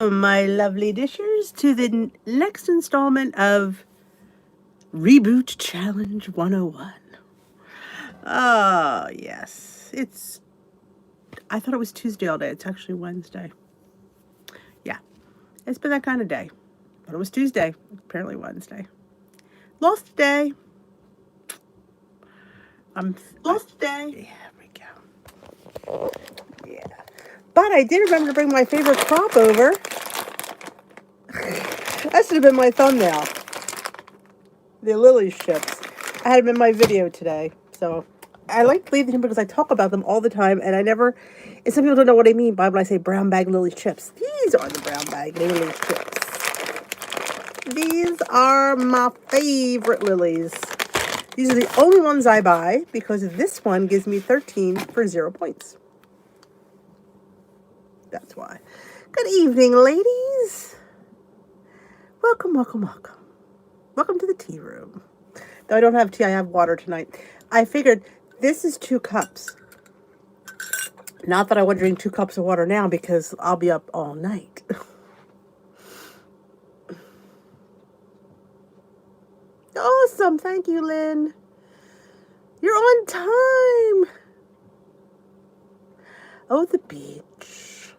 My lovely dishers, to the next installment of Reboot Challenge 101. Oh, yes. I thought it was Tuesday all day. It's actually Wednesday. Yeah, it's been that kind of day. Thought it was Tuesday. Apparently Wednesday. Lost a day. Lost a day. There we go. Yeah. But I did remember to bring my favorite crop over. That should have been my thumbnail. The lily chips. I had them in my video today. So I like leaving them because I talk about them all the time, and and some people don't know what I mean by when I say brown bag lily chips. These are the brown bag lily chips. These are my favorite lilies. These are the only ones I buy because this one gives me 13 for 0 points. That's why. Good evening, ladies. Welcome, welcome, welcome. Welcome to the tea room. Though I don't have tea, I have water tonight. I figured this is 2 cups. Not that I want to drink 2 cups of water now because I'll be up all night. Awesome. Thank you, Lynn. You're on time. Oh, the beach.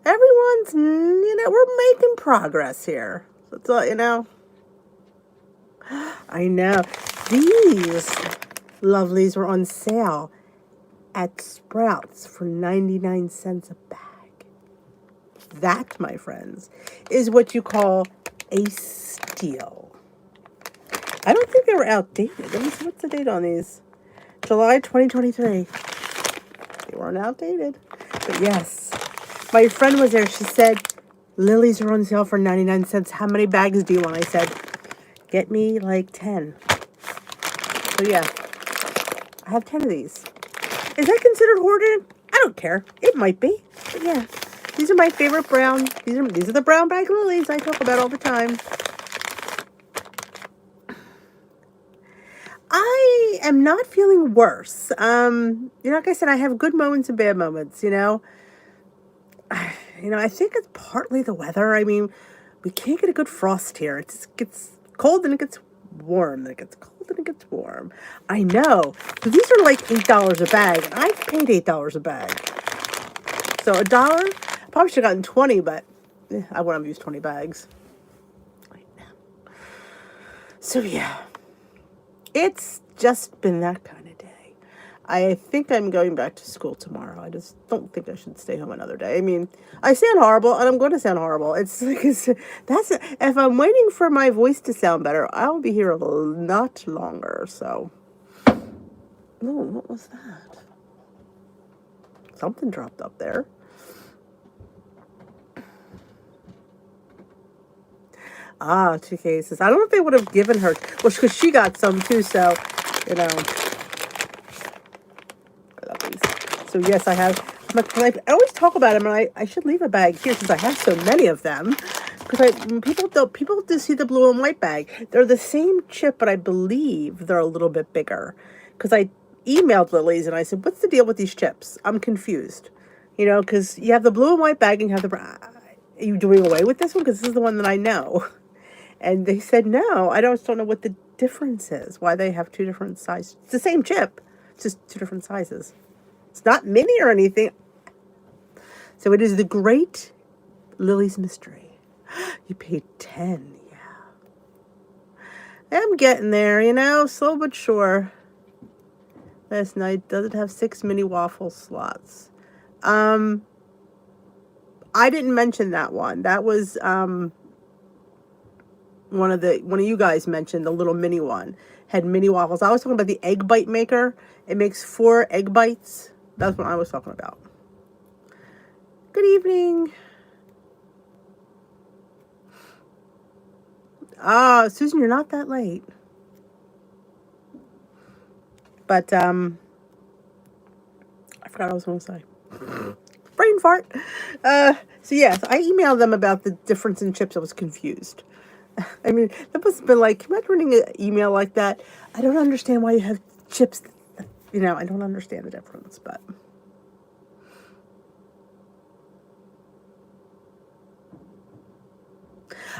Everyone's, we're making progress here. That's all, I know. These lovelies were on sale at Sprouts for 99 cents a bag. That, my friends, is what you call a steal. I don't think they were outdated. Let me see, what's the date on these? July 2023. They weren't outdated. But yes, my friend was there. She said, lilies are on sale for 99 cents. How many bags do you want? I said, get me like 10. So yeah, I have 10 of these. Is that considered hoarding? I don't care. It might be. But yeah, these are my favorite brown. These are the brown bag lilies I talk about all the time. I am not feeling worse. Like I said, I have good moments and bad moments, I think it's partly the weather. I mean, we can't get a good frost here. It just gets cold and it gets warm. Then it gets cold and it gets warm. I know. So these are like $8 a bag. And I've paid $8 a bag. So $1, I probably should have gotten 20, but I wouldn't have used 20 bags. So yeah. It's just been that kind of day. I think I'm going back to school tomorrow. I just don't think I should stay home another day. I mean, I sound horrible, and I'm going to sound horrible. If I'm waiting for my voice to sound better, I'll be here a lot longer. So, oh, what was that? Something dropped up there. Ah, 2 cases. I don't know if they would have given her, well, because she got some too. So, I love these. So yes, I have. I always talk about them, and I should leave a bag here since I have so many of them. Because people do see the blue and white bag. They're the same chip, but I believe they're a little bit bigger. Because I emailed Lily's and I said, "What's the deal with these chips? I'm confused." Because you have the blue and white bag and you have the brown. Are you doing away with this one? Because this is the one that I know. And they said, no, I don't know what the difference is. Why they have 2 different sizes. It's the same chip, just 2 different sizes. It's not mini or anything. So it is the great Lily's mystery. You paid 10, yeah. I'm getting there, slow but sure. Last night doesn't have 6 mini waffle slots. I didn't mention that one. That was one of you guys mentioned the little mini one. Had mini waffles. I was talking about the egg bite maker. It makes 4 egg bites. That's what I was talking about. Good evening. Susan, you're not that late. But I forgot what I was going to say. Brain fart. So yes, I emailed them about the difference in chips. I was confused. I mean, that must have been like, am I running an email like that? I don't understand why you have chips. I don't understand the difference, but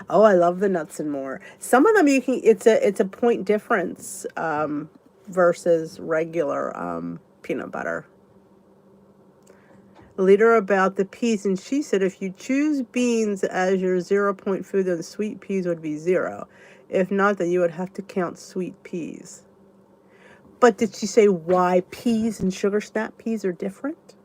Oh, I love the nuts and more. Some of them you can. It's a point difference versus regular peanut butter. Later about the peas, and she said if you choose beans as your 0 point food, then sweet peas would be 0. If not, then you would have to count sweet peas. But did she say why peas and sugar snap peas are different?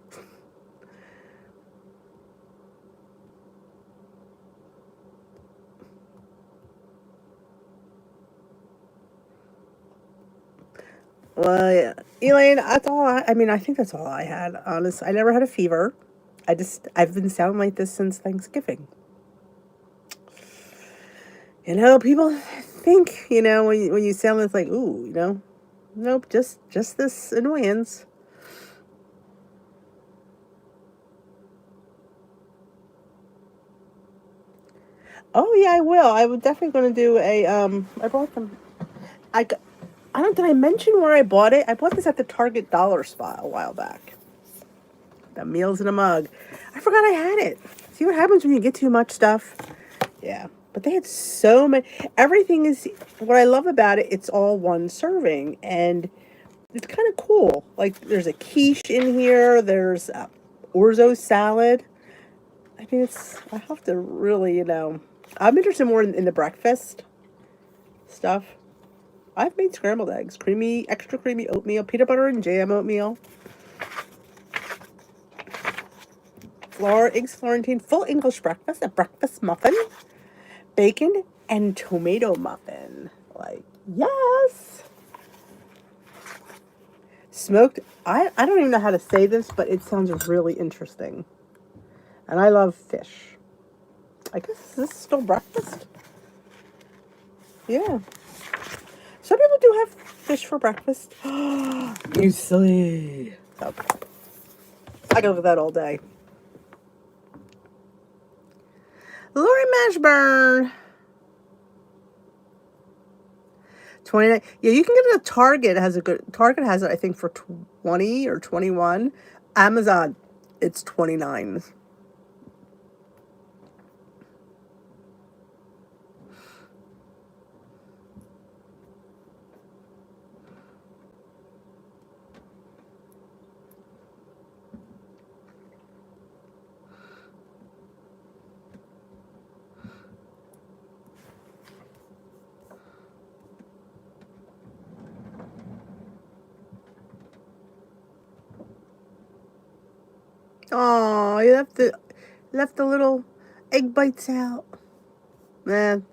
Well, yeah. Elaine, that's all I mean, I think that's all I had. Honestly, I never had a fever. I've been sounding like this since Thanksgiving. People think, when you sound it's like, ooh, nope, just this annoyance. Oh yeah, I will. I was definitely going to do I bought them. I got, I don't. Did I mention where I bought it? I bought this at the Target dollar spot a while back. The Meals in a Mug. I forgot I had it. See what happens when you get too much stuff? Yeah. But they had so many. Everything is. What I love about it, it's all one serving. And it's kind of cool. Like, there's a quiche in here. There's orzo salad. I mean, I have to really, I'm interested more in the breakfast stuff. I've made scrambled eggs, extra creamy oatmeal, peanut butter and jam oatmeal, eggs Florentine, full English breakfast, a breakfast muffin, bacon, and tomato muffin. Like, yes! Smoked, I don't even know how to say this, but it sounds really interesting. And I love fish. I guess this is still breakfast? Yeah. Some people do have fish for breakfast. You silly. Okay. I go with that all day. Lori Mashburn. 29. Yeah, you can get it at Target. Target has it, I think, for 20 or 21. Amazon, it's 29. Oh, you left the little egg bites out. Man,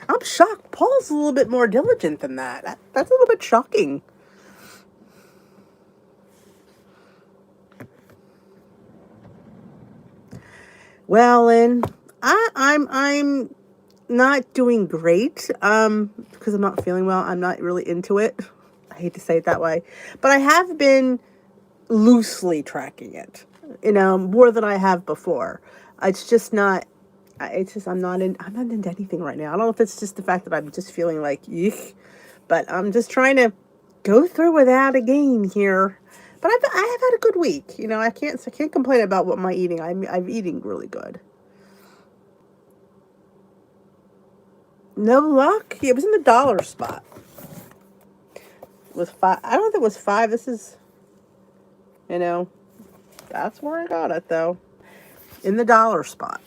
I'm shocked. Paul's a little bit more diligent than that. That's a little bit shocking. Well, Lynn, I'm not doing great. Because I'm not feeling well. I'm not really into it. I hate to say it that way, but I have been loosely tracking it. More than I have before. It's just not. It's just I'm not into anything right now. I don't know if it's just the fact that I'm just feeling like yuck, but I'm just trying to go through without a gain here. But I have had a good week. I can't complain about what my eating. I'm eating really good. No luck. Yeah, it was in the dollar spot. It was 5. I don't think it was 5. This is, you know, that's where I got it though. In the dollar spot.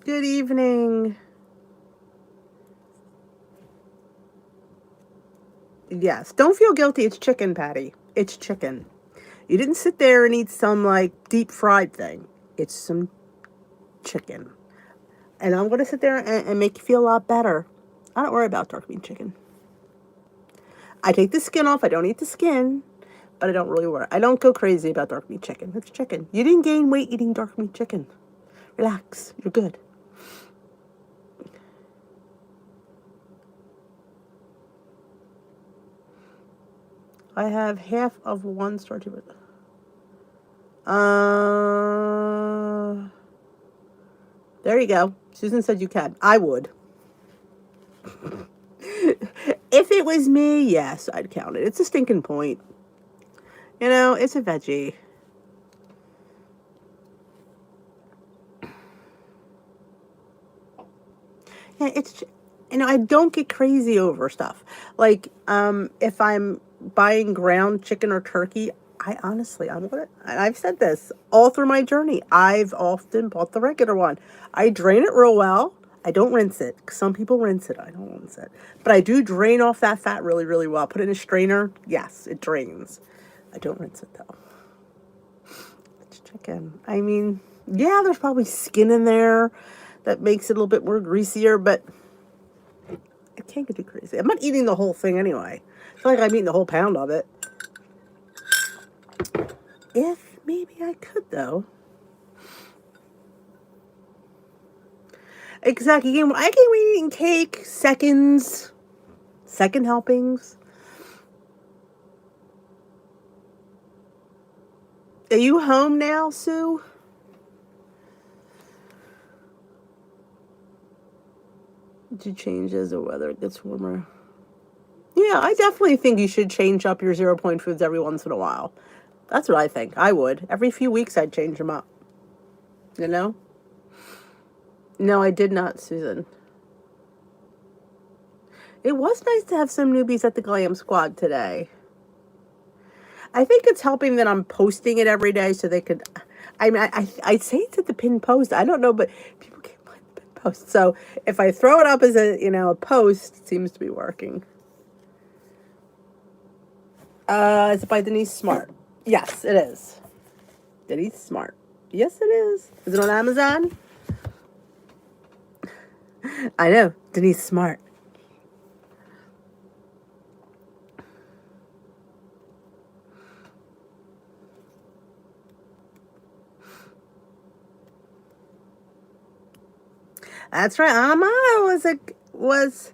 Good evening. Yes, don't feel guilty. It's chicken, Patty. It's chicken. You didn't sit there and eat some like deep fried thing. It's some chicken. And I'm going to sit there and make you feel a lot better. I don't worry about dark meat chicken. I take the skin off. I don't eat the skin. But I don't really worry. I don't go crazy about dark meat chicken. It's chicken. You didn't gain weight eating dark meat chicken. Relax. You're good. I have half of one starchy bread. There you go. Susan said you can. I would. If it was me, yes, I'd count it. It's a stinking point. It's a veggie. Yeah, it's, I don't get crazy over stuff. Like, if I'm buying ground chicken or turkey, I honestly, and I've said this all through my journey. I've often bought the regular one. I drain it real well. I don't rinse it. Some people rinse it. I don't rinse it. But I do drain off that fat really, really well. Put it in a strainer. Yes, it drains. I don't rinse it though. It's chicken. I mean, yeah, there's probably skin in there that makes it a little bit more greasier, but I can't get too crazy. I'm not eating the whole thing anyway. It's not like I'm eating the whole pound of it. If maybe I could though. Exactly. I can be eating cake second helpings. Are you home now, Sue? Did you change as the weather gets warmer? Yeah, I definitely think you should change up your 0 point foods every once in a while. That's what I think. I would. Every few weeks I'd change them up. You know? No, I did not, Susan. It was nice to have some newbies at the Glam Squad today. I think it's helping that I'm posting it every day so they could. I mean, I say it's at the pinned post. I don't know, but people can't find the pinned post. So if I throw it up as a post, it seems to be working. Is it by Denise Smart? Yes, it is. Denise Smart. Yes, it is. Is it on Amazon? I know. Denise Smart. That's right. Anamana was.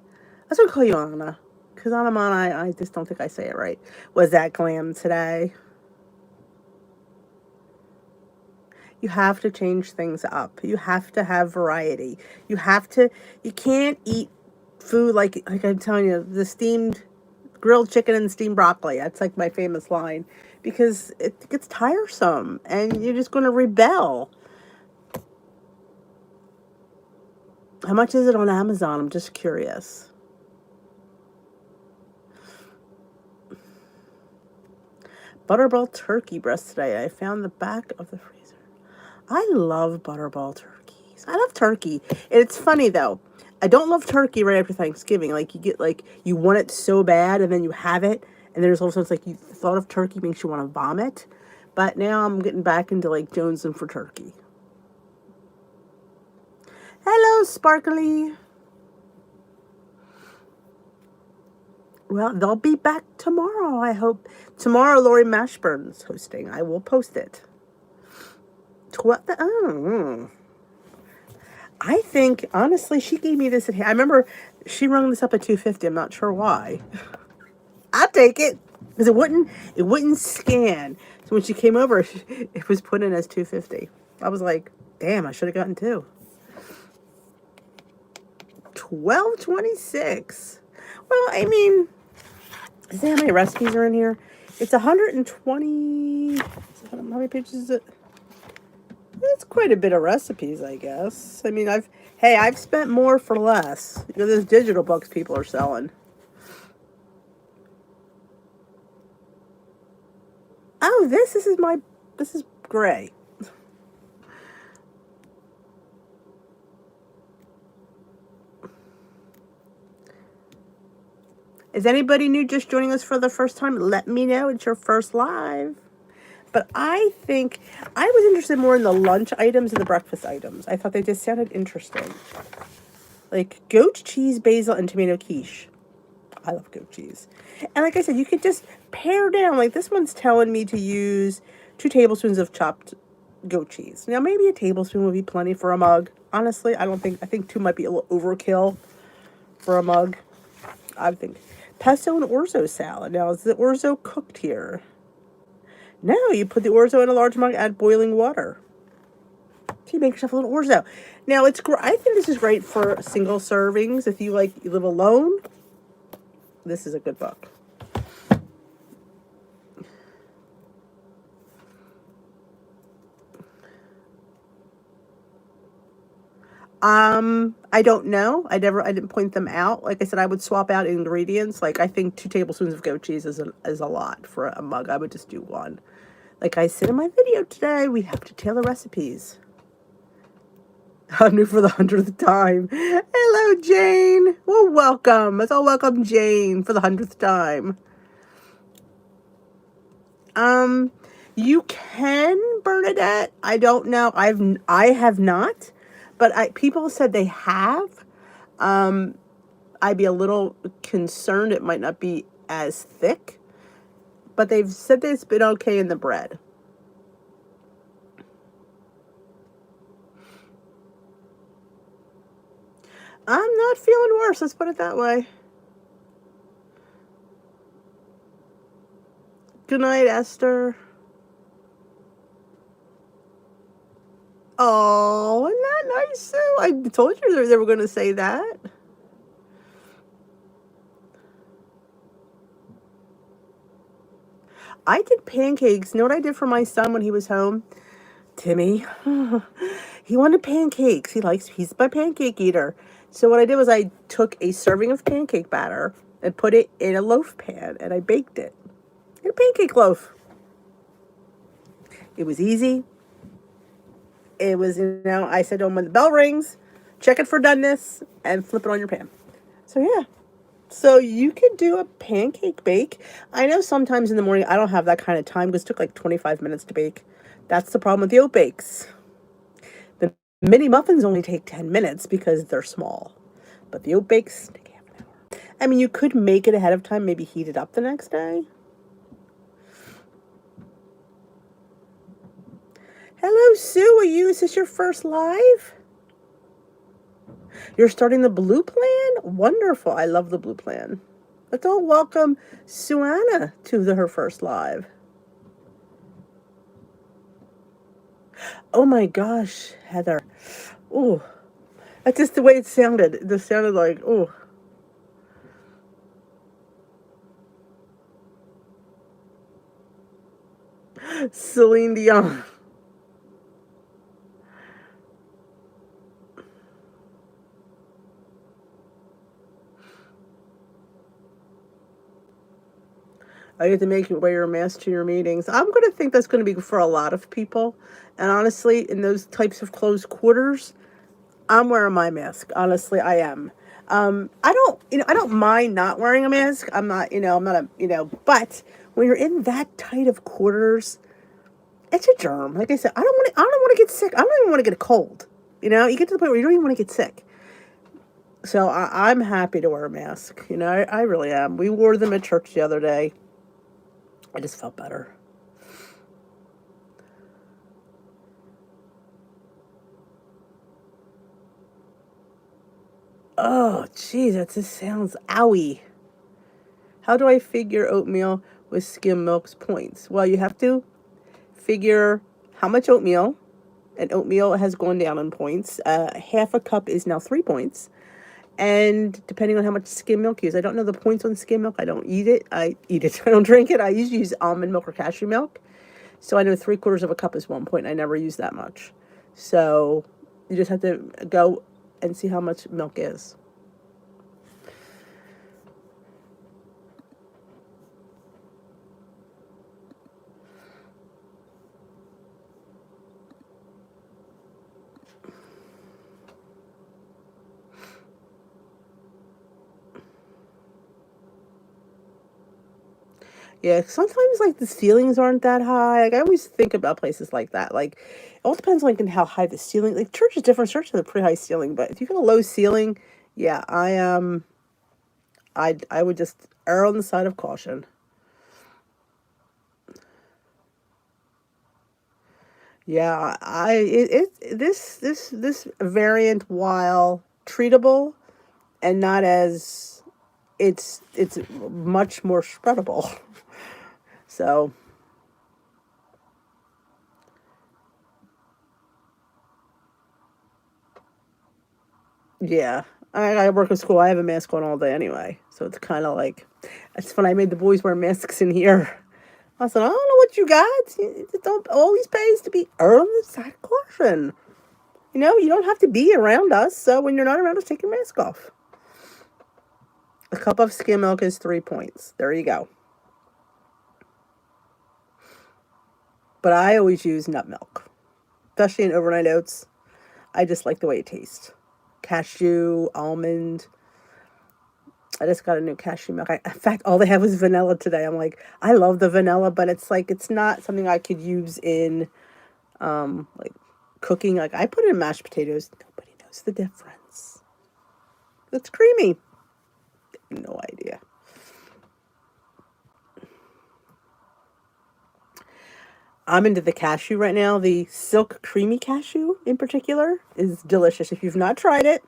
That's what I call you Anna. Because Anamana, I just don't think I say it right. Was that glam today? You have to change things up. You have to have variety. You can't eat food like I'm telling you, the steamed grilled chicken and steamed broccoli. That's like my famous line because it gets tiresome and you're just going to rebel. How much is it on Amazon? I'm just curious. Butterball turkey breast today. I found the back of the freezer. I love butterball turkeys. I love turkey. It's funny though. I don't love turkey right after Thanksgiving. Like you want it so bad and then you have it and there's also it's like the thought of turkey makes you want to vomit. But now I'm getting back into like jonesing for turkey. Hello, Sparkly. Well, they'll be back tomorrow, I hope. Tomorrow, Lori Mashburn's hosting. I will post it. I think, honestly, she gave me this. I remember she rung this up at $250. I'm not sure why. I'll take it. Because it wouldn't scan. So when she came over, it was put in as $250. I was like, damn, I should have gotten two. $12.26. Well, I mean, see how many recipes are in here? It's 120. How many pages is it? It's quite a bit of recipes, I guess. I mean, I've spent more for less. Those digital books people are selling. Oh, this is gray. Is anybody new just joining us for the first time? Let me know. It's your first live. But I think I was interested more in the lunch items and the breakfast items. I thought they just sounded interesting. Like goat cheese, basil, and tomato quiche. I love goat cheese. And like I said, you could just pare down. Like this one's telling me to use 2 tablespoons of chopped goat cheese. Now maybe a tablespoon would be plenty for a mug. Honestly, I think 2 might be a little overkill for a mug. I think pesto and orzo salad. Now is the orzo cooked here? No, you put the orzo in a large mug, add boiling water. So you make yourself a little orzo. Now I think this is great for single servings. If you live alone, this is a good book. I don't know. I didn't point them out. Like I said, I would swap out ingredients. Like I think 2 tablespoons of goat cheese is a lot for a mug. I would just do one. Like I said in my video today, we have to tailor recipes. I'm new for the 100th time. Hello, Jane. Well, welcome. Let's all welcome Jane for the 100th time. You can, Bernadette. I don't know. I have not, but people said they have. I'd be a little concerned it might not be as thick, but they've said that it's been okay in the bread. I'm not feeling worse, let's put it that way. Good night, Esther. Oh, isn't that nice, Sue? I told you they were going to say that. I did pancakes. You know what I did for my son when he was home? Timmy. He wanted pancakes. He's my pancake eater. So what I did was I took a serving of pancake batter and put it in a loaf pan and I baked it. In a pancake loaf. It was easy. It was, I said to him when the bell rings, check it for doneness and flip it on your pan. So yeah. So you could do a pancake bake. I know sometimes in the morning I don't have that kind of time because it took like 25 minutes to bake. That's the problem with the oat bakes. The mini muffins only take 10 minutes because they're small. But the oat bakes take half an hour. I mean, you could make it ahead of time, maybe heat it up the next day. Hello, Sue. Is this your first live? You're starting the blue plan? Wonderful. I love the blue plan. Let's all welcome Suanna to her first live. Oh my gosh, Heather. Oh, that's just the way it sounded. It just sounded like, oh. Celine Dion. I get to make you wear your mask to your meetings. I'm going to think that's going to be for a lot of people. And honestly, in those types of closed quarters, I'm wearing my mask. Honestly, I am. I don't mind not wearing a mask. I'm not but when you're in that tight of quarters, it's a germ. Like I said, I don't want to get sick. I don't even want to get a cold. You get to the point where you don't even want to get sick. So I'm happy to wear a mask. I really am. We wore them at church the other day. I just felt better. Oh, geez, that just sounds owie. How do I figure oatmeal with skim milk's points? Well, you have to figure how much oatmeal, and oatmeal has gone down in points. Half a cup is now 3 points. And depending on how much skim milk you use, I don't know the points on skim milk. I don't eat it. I don't drink it. I usually use almond milk or cashew milk. So I know 3/4 of a cup is 1 point. I never use that much. So you just have to go and see how much milk is. Yeah, sometimes like the ceilings aren't that high. Like I always think about places like that. Like it all depends like on how high the ceiling. Like church is different. Church has a pretty high ceiling, but if you got a low ceiling, yeah, I would just err on the side of caution. Yeah, this variant, while treatable and not as it's much more spreadable. So yeah, I work in school. I have a mask on all day anyway, so it's kind of like it's when I made the boys wear masks in here. I said, I don't know what you got. You just don't always pays to be err on the side of caution. You know, you don't have to be around us, so when you're not around us, take your mask off. A cup of skim milk is 3 points. There you go. But I always use nut milk, especially in overnight oats. I just like the way it tastes. Cashew, almond. I just got a new cashew milk. In fact, all they have was vanilla today. I'm like, I love the vanilla, but it's like, it's not something I could use in, like, cooking. Like, I put it in mashed potatoes. Nobody knows the difference. It's creamy. No idea. I'm into the cashew right now. The silk creamy cashew in particular is delicious. If you've not tried it,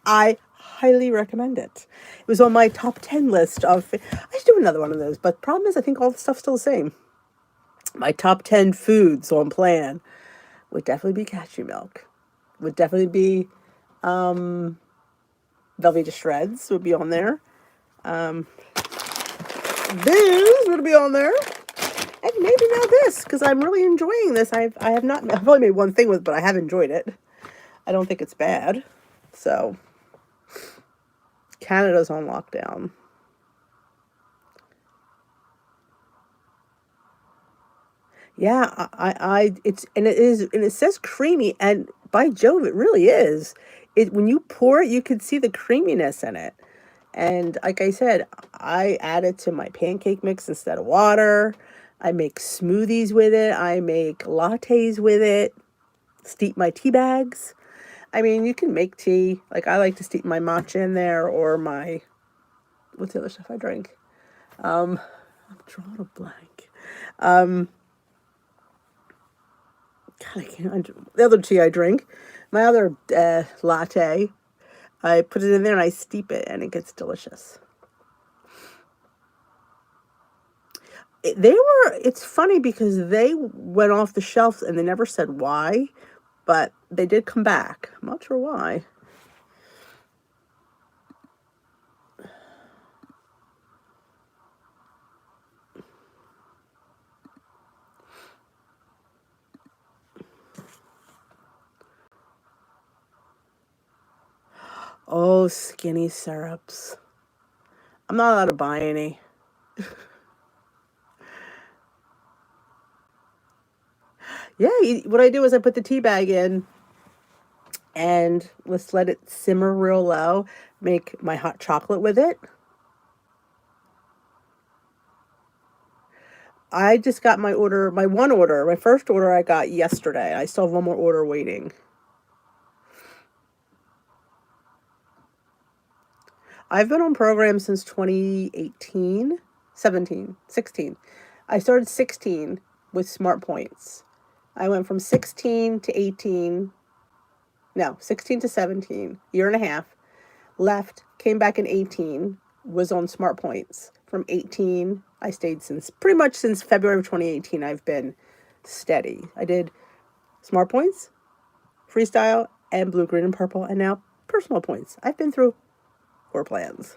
I highly recommend it. It was on my top 10 list of, I should do another one of those, but problem is I think all the stuff's still the same. My top 10 foods on plan would definitely be cashew milk. Would definitely be Velveeta Shreds would be on there. Booze would be on there. And maybe now this, because I'm really enjoying this. I've only made one thing with it, but I have enjoyed it. I don't think it's bad. So, Canada's on lockdown. Yeah, it says creamy, and by Jove, it really is. When you pour it, you can see the creaminess in it. And like I said, I add it to my pancake mix instead of water. I make smoothies with it. I make lattes with it. Steep my tea bags. I mean, you can make tea. Like, I like to steep my matcha in there, or my, what's the other stuff I drink? I'm drawing a blank. God, I can't. The other tea I drink, my other latte, I put it in there and I steep it, and it gets delicious. It's funny because they went off the shelves and they never said why, but they did come back. I'm not sure why. Oh, skinny syrups. I'm not allowed to buy any. Yeah, what I do is I put the tea bag in and let's let it simmer real low. Make my hot chocolate with it. I just got my first order I got yesterday. I still have one more order waiting. I've been on program since 2018, 17, 16. I started 16 with Smart Points. I went from 16 to 18, no, 16 to 17, year and a half. Left, came back in 18, was on Smart Points. From 18, I stayed pretty much since February of 2018, I've been steady. I did Smart Points, Freestyle, and Blue, Green, and Purple, and now Personal Points. I've been through 4 plans.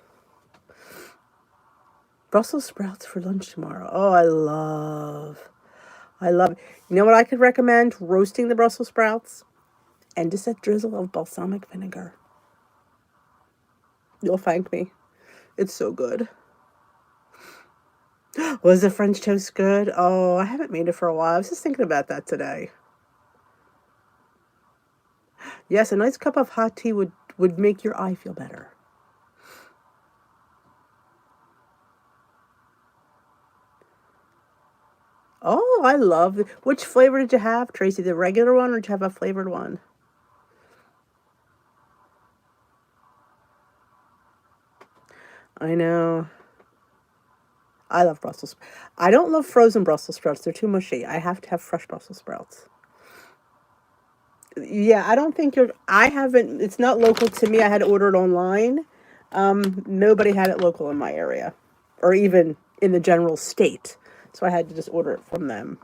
Brussels sprouts for lunch tomorrow. Oh, I love it. You know what I could recommend? Roasting the Brussels sprouts and just a drizzle of balsamic vinegar. You'll thank me. It's so good. Was the French toast good? Oh, I haven't made it for a while. I was just thinking about that today. Yes, a nice cup of hot tea would make your eye feel better. Oh, I love it. Which flavor did you have, Tracy? The regular one, or did you have a flavored one? I know. I love Brussels. I don't love frozen Brussels sprouts. They're too mushy. I have to have fresh Brussels sprouts. Yeah, I don't think I haven't, it's not local to me. I had to order it online. Nobody had it local in my area, or even in the general state. So I had to just order it from them.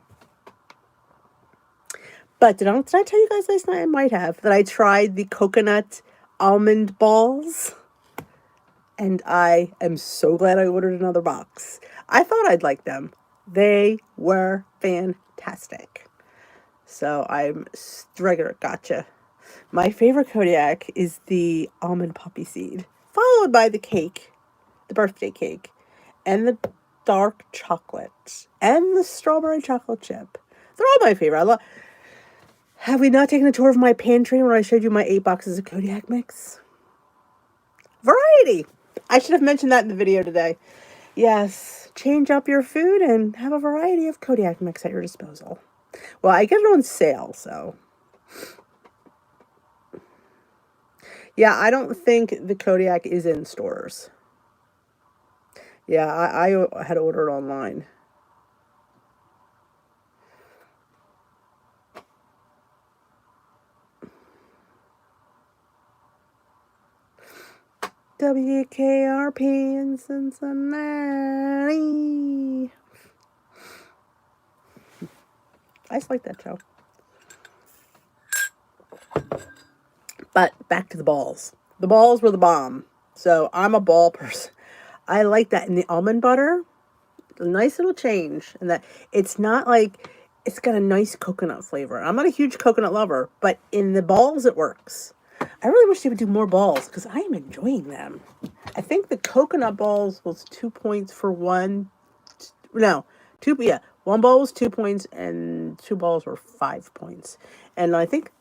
But did I tell you guys last night? I might have, that I tried the coconut almond balls. And I am so glad I ordered another box. I thought I'd like them. They were fantastic. So I'm regular. Gotcha. My favorite Kodiak is the almond poppy seed, followed by the cake, the birthday cake, and the dark chocolate, and the strawberry chocolate chip. They're all my favorite. Have we not taken a tour of my pantry where I showed you my 8 boxes of Kodiak mix? Variety! I should have mentioned that in the video today. Yes, change up your food and have a variety of Kodiak mix at your disposal. Well, I get it on sale, so. Yeah, I don't think the Kodiak is in stores. Yeah, I had ordered online. WKRP in Cincinnati. I just like that show. But back to the balls. The balls were the bomb. So I'm a ball person. I like that. And the almond butter, a nice little change. And that it's not like, it's got a nice coconut flavor. I'm not a huge coconut lover, but in the balls it works. I really wish they would do more balls because I am enjoying them. I think the coconut balls was 2 points for one. No, two. Yeah, one ball was 2 points and 2 balls were 5 points. And I think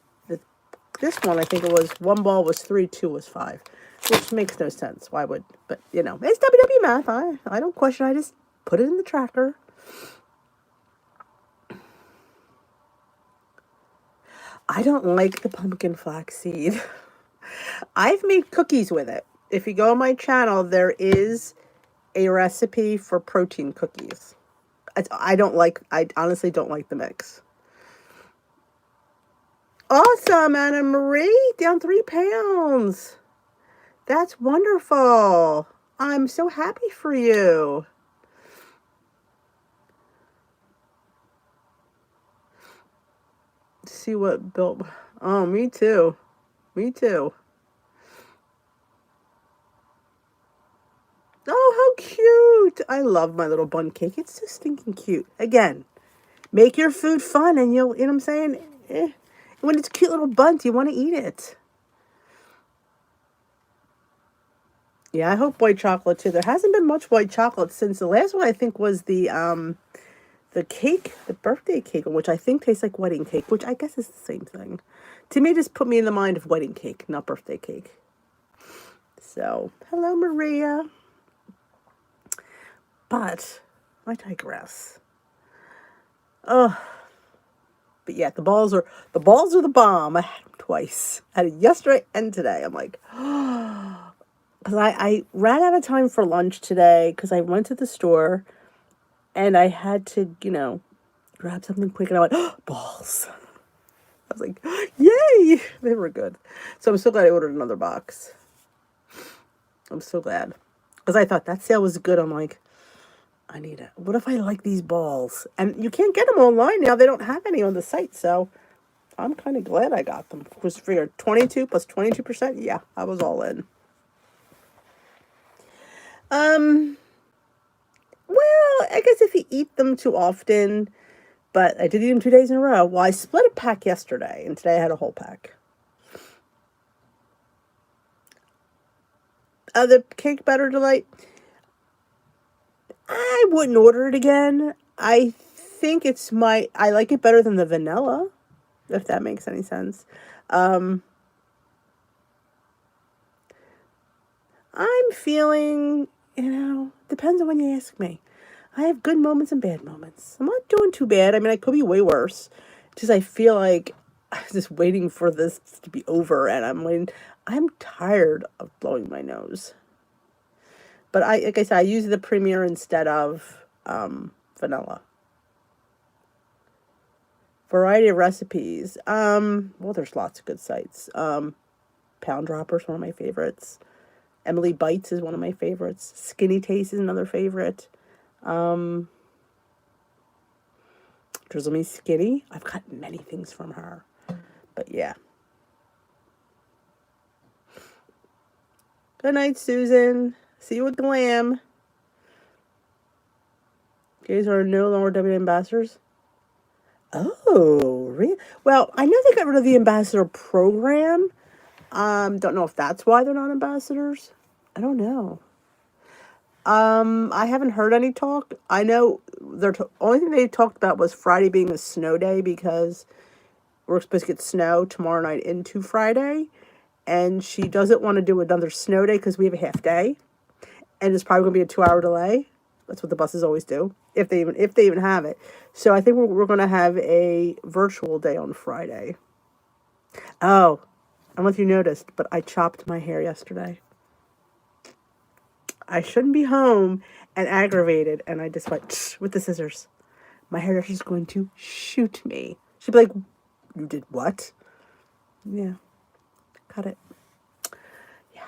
this one, I think it was 1 ball was 3, 2 was 5, which makes no sense. Why would? But you know, it's WW math. I don't question. I just put it in the tracker. I don't like the pumpkin flaxseed. I've made cookies with it. If you go on my channel, there is a recipe for protein cookies. I honestly don't like the mix. Awesome, Anna Marie, down 3 pounds. That's wonderful. I'm so happy for you. See what built. Oh, me too. Me too. Oh, how cute. I love my little bun cake. It's so stinking cute. Again, make your food fun and you know what I'm saying? When it's cute little buns, you want to eat it. Yeah, I hope white chocolate too. There hasn't been much white chocolate since the last one I think was the cake, the birthday cake, which I think tastes like wedding cake, which I guess is the same thing. To me, just put me in the mind of wedding cake, not birthday cake. So, hello, Maria. But I digress. Oh, but yeah, the balls are the bomb. I had them twice. I had it yesterday and today. I'm like, because I ran out of time for lunch today because I went to the store and I had to, grab something quick and I went, oh, balls. I was like, yay! They were good. So I'm so glad I ordered another box. I'm so glad. Because I thought that sale was good. I'm like, I need it. What if I like these balls? And you can't get them online now. They don't have any on the site. So I'm kind of glad I got them. It was figured 22 plus 22%. Yeah, I was all in. Well, I guess if you eat them too often, but I did eat them 2 days in a row. Well, I split a pack yesterday, and today I had a whole pack. The Cake Batter Delight, I wouldn't order it again. I think I like it better than the vanilla, if that makes any sense. I'm feeling, depends on when you ask me. I have good moments and bad moments. I'm not doing too bad. I mean, I could be way worse. Just I feel like I'm just waiting for this to be over, and I'm tired of blowing my nose. But like I said, I use the Premier instead of vanilla. Variety of recipes. Well, there's lots of good sites. Pound Dropper's one of my favorites. Emily Bites is one of my favorites. Skinny Taste is another favorite. Drizzle Me Skinny. I've got many things from her. But yeah. Good night, Susan. See you at Glam. You guys are no longer W ambassadors. Oh, Well, I know they got rid of the ambassador program. Don't know if that's why they're not ambassadors. I don't know. I haven't heard any talk. I know only thing they talked about was Friday being a snow day because we're supposed to get snow tomorrow night into Friday, and she doesn't want to do another snow day because we have a half day, and it's probably going to be a 2 hour delay. That's what the buses always do, if they even have it. So I think we're going to have a virtual day on Friday. Oh, I don't know if you noticed, but I chopped my hair yesterday. I shouldn't be home and aggravated, and I just went with the scissors. My hairdresser's going to shoot me. She'd be like, "You did what?" Yeah, cut it. Yeah.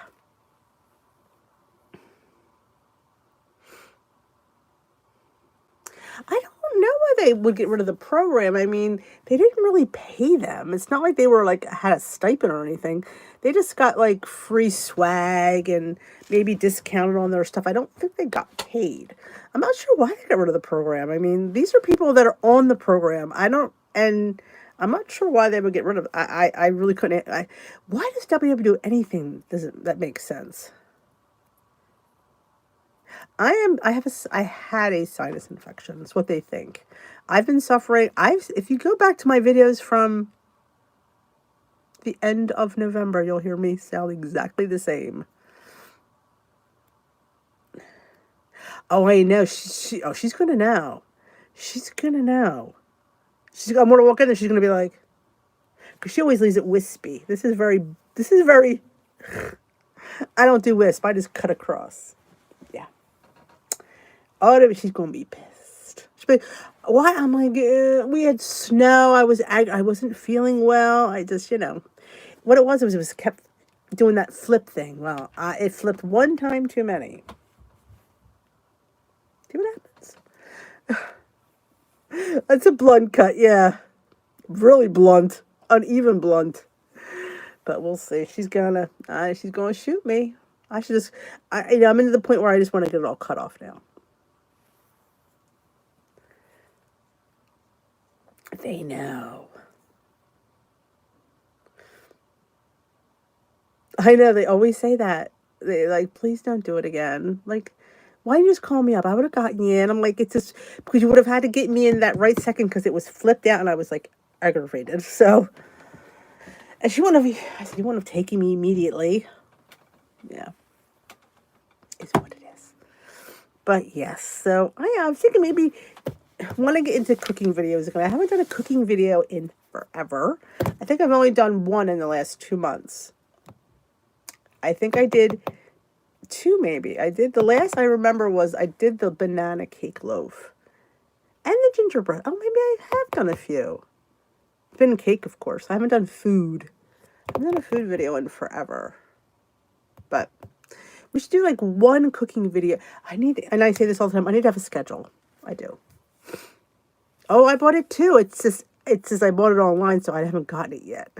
I don't know why they would get rid of the program. I mean, they didn't really pay them. It's not like they were like had a stipend or anything. They just got like free swag and maybe discounted on their stuff. I don't think they got paid. I'm not sure why they got rid of the program. I mean, these are people that are on the program. And I'm not sure why they would get rid of. I really couldn't. Why does WW do anything? Doesn't that make sense? I had a sinus infection. That's what they think. I've been suffering. If you go back to my videos from the end of November, you'll hear me sound exactly the same. Oh, I know. She's gonna know. She's gonna know. I'm gonna walk in and she's gonna be like, because she always leaves it wispy. This is very, I don't do wisp. I just cut across. Yeah. Oh, she's gonna be pissed. She'll be like, "What?" I'm like, we had snow. I wasn't feeling well. I just, what it was kept doing that flip thing. Well, it flipped one time too many. See what happens? That's a blunt cut, yeah, really blunt, uneven blunt. But we'll see. She's gonna shoot me. I should just, I'm into the point where I just want to get it all cut off now. They know. I know, they always say that. They like, please don't do it again. Like, why didn't you just call me up? I would have gotten you in. I'm like, it's just because you would have had to get me in that right second because it was flipped out and I was like aggravated. So, and I said, you wouldn't have taken me immediately. Yeah, is what it is. But yes, so I'm thinking maybe want to get into cooking videos again. I haven't done a cooking video in forever. I think I've only done one in the last 2 months. I think I did 2 maybe. The last I remember was I did the banana cake loaf. And the gingerbread. Oh, maybe I have done a few. It's been cake, of course. I haven't done food. I haven't done a food video in forever. But we should do like one cooking video. And I say this all the time, I need to have a schedule. I do. Oh, I bought it too. It's just I bought it online, so I haven't gotten it yet.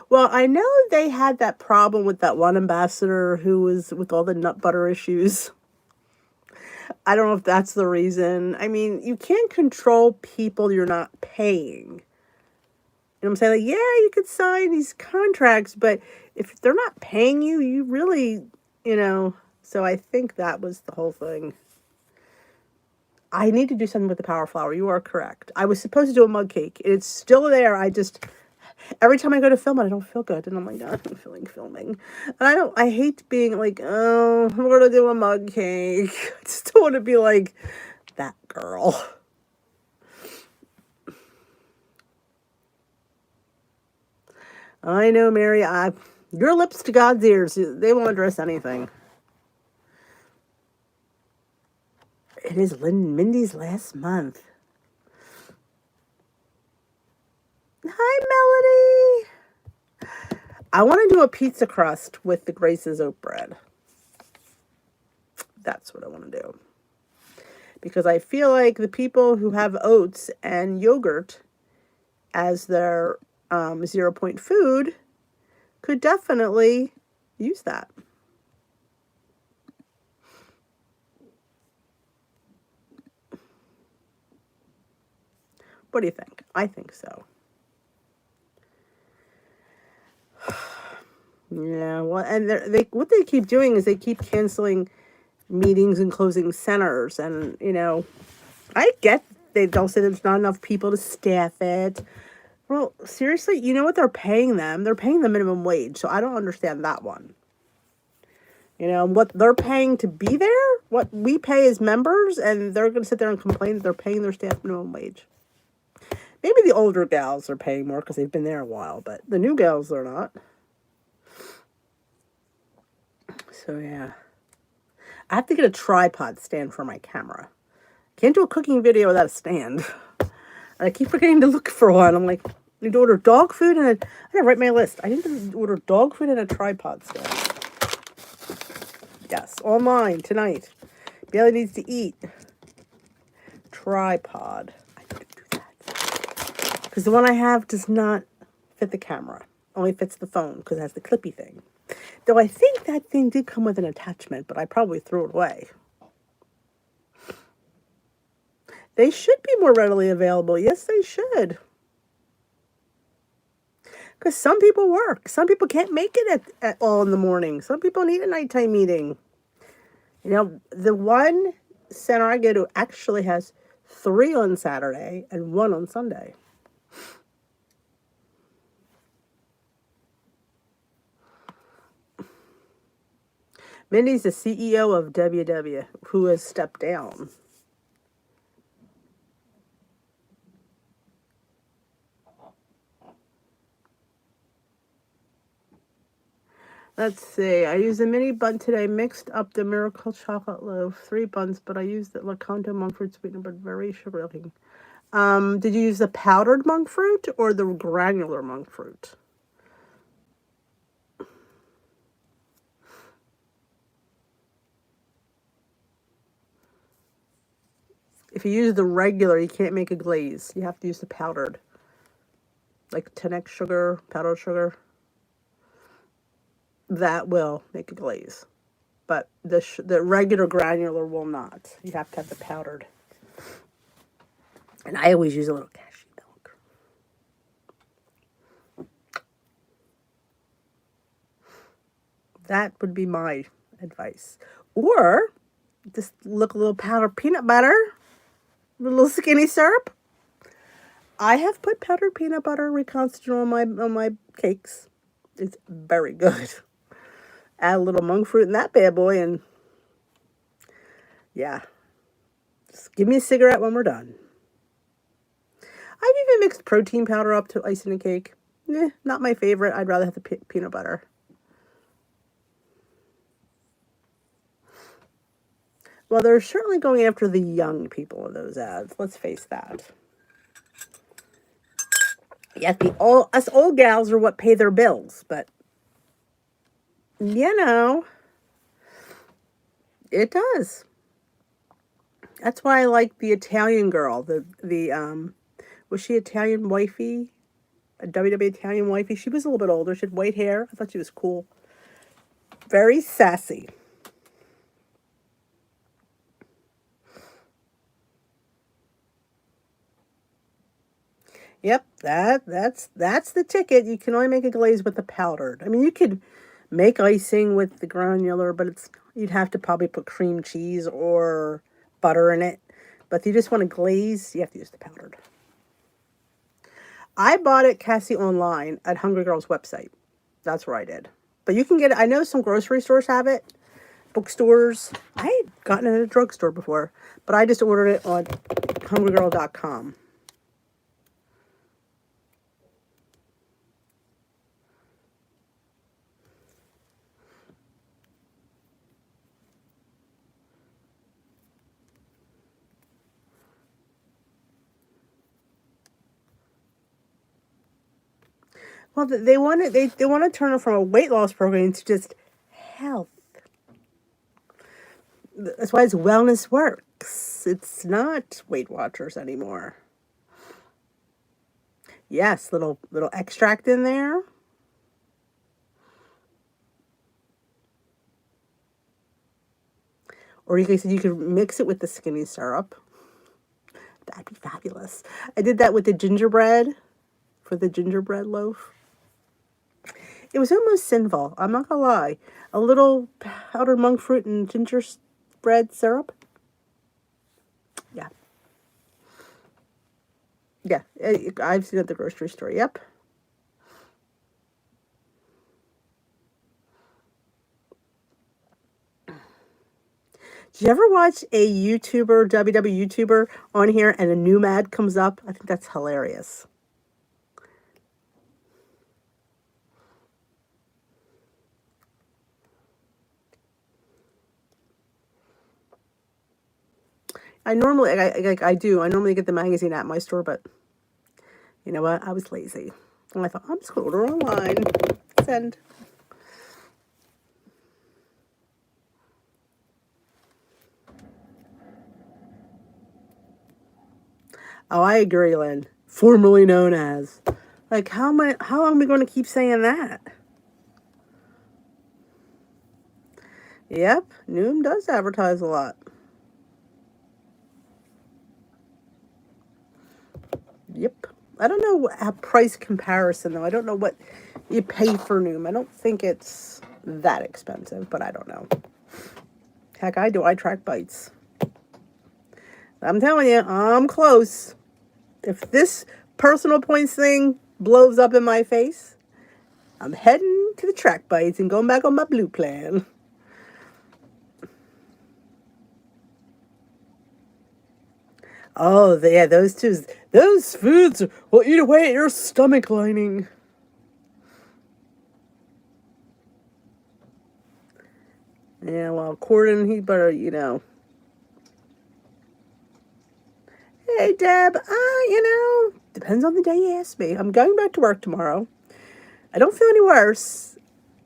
Well, I know they had that problem with that one ambassador who was with all the nut butter issues. I don't know if that's the reason. I mean, you can't control people you're not paying. You know what I'm saying? Like, yeah, you could sign these contracts, but if they're not paying you, you really, So I think that was the whole thing. I need to do something with the power flower. You are correct. I was supposed to do a mug cake. It's still there. Every time I go to film it, I don't feel good. And I'm like, I'm feeling filming. And I hate being like, oh, we're going to do a mug cake. I just don't want to be like that girl. I know, Mary. Your lips to God's ears. They won't address anything. It is Mindy's last month. Hi, Melody. I want to do a pizza crust with the Grace's oat bread. That's what I want to do. Because I feel like the people who have oats and yogurt as their 0-point food could definitely use that. What do you think? I think so. Yeah, well, and they what they keep doing is they keep canceling meetings and closing centers, and I get they'll say there's not enough people to staff it. Well, seriously, you know what they're paying them? They're paying the minimum wage, so I don't understand that one. What they're paying to be there, what we pay as members, and they're going to sit there and complain that they're paying their staff minimum wage. Maybe the older gals are paying more because they've been there a while, but the new gals are not. So, yeah. I have to get a tripod stand for my camera. Can't do a cooking video without a stand. And I keep forgetting to look for one. I'm like, I need to order dog food and I gotta write my list. I need to order dog food and a tripod stand. Yes, online tonight. Bailey needs to eat. Tripod. I need to do that. Because the one I have does not fit the camera. Only fits the phone because it has the clippy thing. Though I think that thing did come with an attachment, but I probably threw it away. They should be more readily available. Yes, they should. Because some people work. Some people can't make it at all in the morning. Some people need a nighttime meeting. The one center I go to actually has 3 on Saturday and 1 on Sunday. Mindy's the CEO of WW, who has stepped down. Let's see. I used a mini bun today. Mixed up the miracle chocolate loaf. 3 buns, but I used the Lakanto monk fruit sweetener, but very sugar looking. Did you use the powdered monk fruit or the granular monk fruit? If you use the regular, you can't make a glaze. You have to use the powdered. Like 10x sugar, powdered sugar. That will make a glaze. But the regular granular will not. You have to have the powdered. And I always use a little cashew milk. That would be my advice. Or just look a little powdered peanut butter, a little skinny syrup. I have put powdered peanut butter reconstituted on my cakes. It's very good. Add a little monk fruit in that bad boy, and yeah, just give me a cigarette when we're done. I've even mixed protein powder up to icing a cake. Not my favorite. I'd rather have the peanut butter. Well, they're certainly going after the young people in those ads. Let's face that. Yes, us old gals are what pay their bills, but it does. That's why I like the Italian girl. Was she Italian wifey? A WW Italian wifey? She was a little bit older. She had white hair. I thought she was cool. Very sassy. Yep, that's the ticket. You can only make a glaze with the powdered. I mean, you could make icing with the granular, but you'd have to probably put cream cheese or butter in it. But if you just want a glaze, you have to use the powdered. I bought it, Cassie, online at Hungry Girl's website. That's where I did. But you can get it. I know some grocery stores have it, bookstores. I had gotten it at a drugstore before, but I just ordered it on hungrygirl.com. Well, they want to turn it from a weight loss program to just health. That's why it's Wellness Works. It's not Weight Watchers anymore. Yes, little extract in there. Or you can mix it with the skinny syrup. That'd be fabulous. I did that with the gingerbread for the gingerbread loaf. It was almost sinful. I'm not gonna lie. A little powdered monk fruit and gingerbread syrup. Yeah, yeah. I've seen it at the grocery store. Yep. Did you ever watch a YouTuber, WW YouTuber, on here and a new ad comes up? I think that's hilarious. I normally, I do. I normally get the magazine at my store, but you know what? I was lazy. And I thought, I'm just going to order online. Send. Oh, I agree, Lynn. Formerly known as. Like, how long are we going to keep saying that? Yep, Noom does advertise a lot. Yep. I don't know a price comparison, though. I don't know what you pay for Noom. I don't think it's that expensive, but I don't know. Heck, I do. I track bites. I'm telling you, I'm close. If this personal points thing blows up in my face, I'm heading to the track bites and going back on my blue plan. Oh, yeah, those foods will eat away at your stomach lining. Yeah, well, Corden, he better, Hey, Deb, depends on the day you ask me. I'm going back to work tomorrow. I don't feel any worse.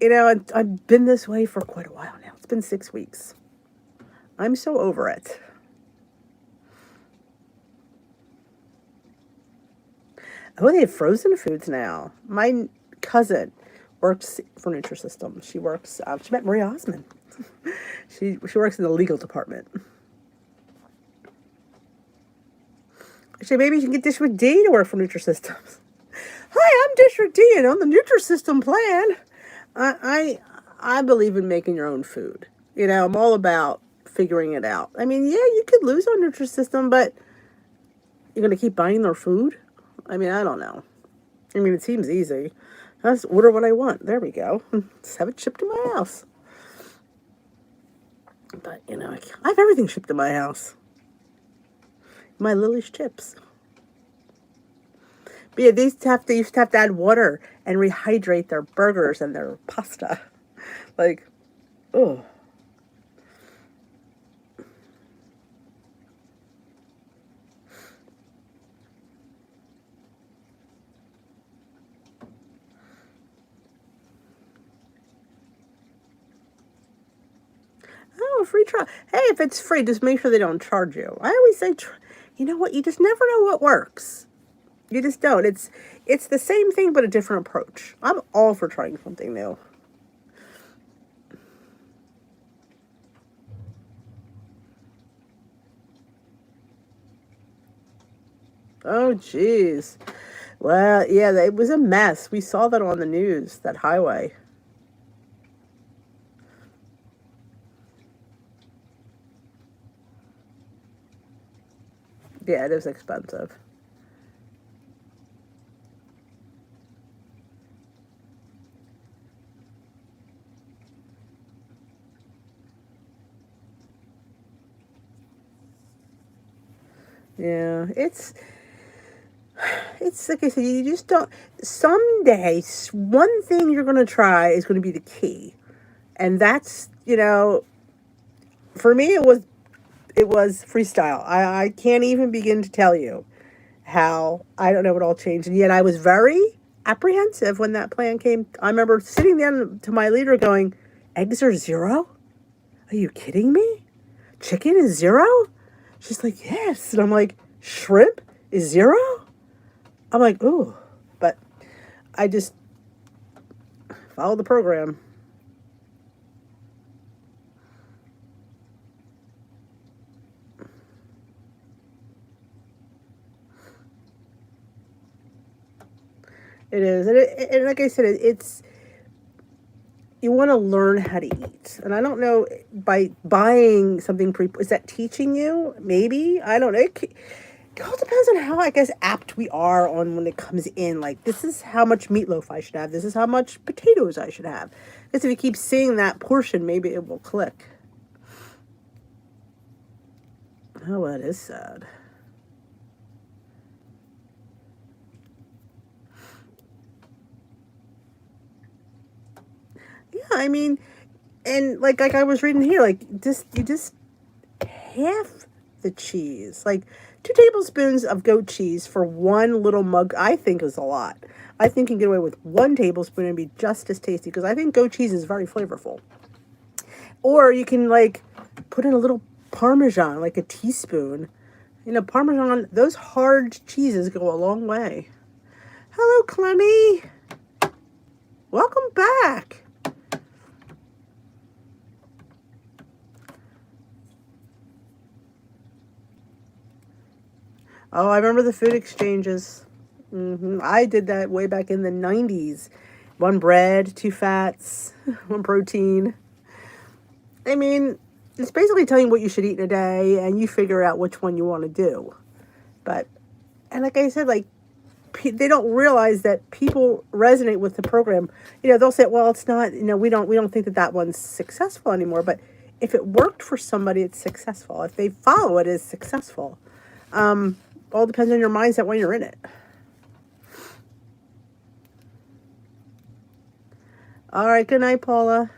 I've been this way for quite a while now. It's been 6 weeks. I'm so over it. Oh, they have frozen foods now. My cousin works for Nutrisystem. She met Maria Osmond. She works in the legal department. Actually, maybe you can get District D to work for Nutrisystems. Hi, I'm District D and on the Nutrisystem plan. I believe in making your own food. I'm all about figuring it out. I mean, yeah, you could lose on Nutrisystem, but you're going to keep buying their food? I mean, I don't know. I mean, it seems easy. I just order what I want. There we go. Just have it shipped to my house. But, I have everything shipped to my house. My Lily's chips. But yeah, they used to have to add water and rehydrate their burgers and their pasta. Like, oh. Oh, a free trial. Hey, if it's free, just make sure they don't charge you. I always say, you know what? You just never know what works. You just don't. It's the same thing, but a different approach. I'm all for trying something new. Oh, jeez. Well, yeah, it was a mess. We saw that on the news, that highway. Yeah, it is expensive. Yeah, it's like I said, you just don't. Someday, one thing you're going to try is going to be the key, and that's for me it was freestyle. I can't even begin to tell you how I don't know what all changed, and yet I was very apprehensive when that plan came. I remember sitting down to my leader going, "Eggs are zero? Are you kidding me? Chicken is zero?" She's like, "Yes," and I'm like, "Shrimp is zero?" I'm like, "Ooh," but I just follow the program. It is. And like I said, it's, you want to learn how to eat. And I don't know, by buying something is that teaching you? Maybe. I don't know. It all depends on how, I guess, apt we are on when it comes in. Like, this is how much meatloaf I should have. This is how much potatoes I should have. Because if you keep seeing that portion, maybe it will click. Oh, that is sad. Yeah, I mean, and like I was reading here, like, you just half the cheese, like 2 tablespoons of goat cheese for one little mug, I think is a lot. I think you can get away with 1 tablespoon and be just as tasty, because I think goat cheese is very flavorful. Or you can, like, put in a little Parmesan, like a teaspoon. You know, Parmesan, those hard cheeses go a long way. Hello, Clemmy. Welcome back. Oh, I remember the food exchanges. I did that way back in the 90s. 1 bread, 2 fats, 1 protein. I mean, it's basically telling you what you should eat in a day, and you figure out which one you want to do. But, and like I said, like, they don't realize that people resonate with the program. You know, they'll say, well, it's not, you know, we don't think that one's successful anymore. But if it worked for somebody, it's successful. If they follow it, it's successful. All depends on your mindset when you're in it. All right, good night, Paula.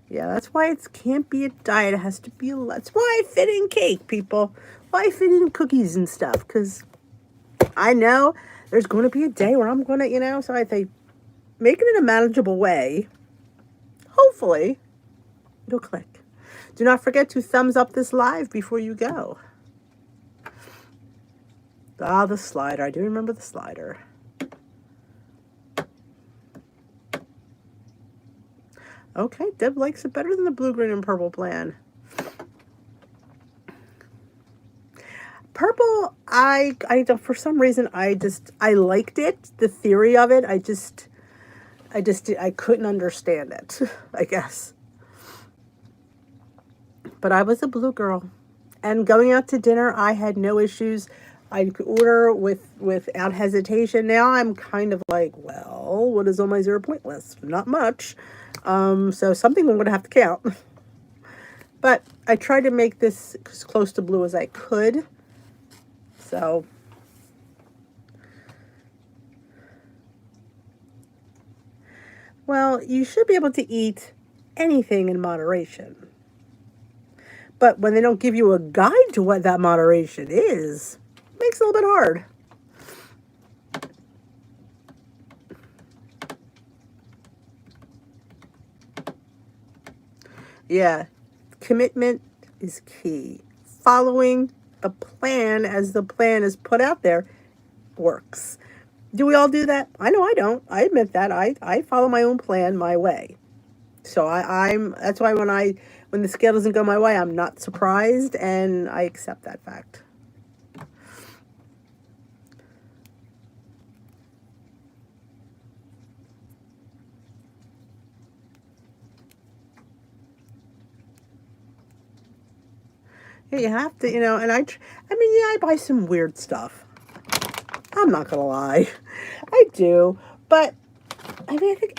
Yeah, that's why it can't be a diet. It has to be, that's why I fit in cake, people. Why I fit in cookies and stuff. Because I know there's going to be a day where I'm going to, you know, so I think make it in a manageable way. Hopefully, it'll click. Do not forget to thumbs up this live before you go. Ah, the slider. I do remember the slider. Okay, Deb likes it better than the blue, green, and purple plan. Purple, I for some reason, I liked it, the theory of it. I couldn't understand it, I guess. But I was a blue girl. And going out to dinner, I had no issues. I could order without hesitation. Now I'm kind of like, well, what is on my 0-point list? Not much. So something I'm going to have to count. But I tried to make this as close to blue as I could. So, well, you should be able to eat anything in moderation. But when they don't give you a guide to what that moderation is, it makes it a little bit hard. Yeah, commitment is key. Following the plan as the plan is put out there works. Do we all do that? I know I don't. I admit that. I follow my own plan my way. So that's why when the scale doesn't go my way, I'm not surprised, and I accept that fact. Yeah, you have to, you know, and I mean, yeah, I buy some weird stuff. I'm not gonna lie. I do. But I mean, I think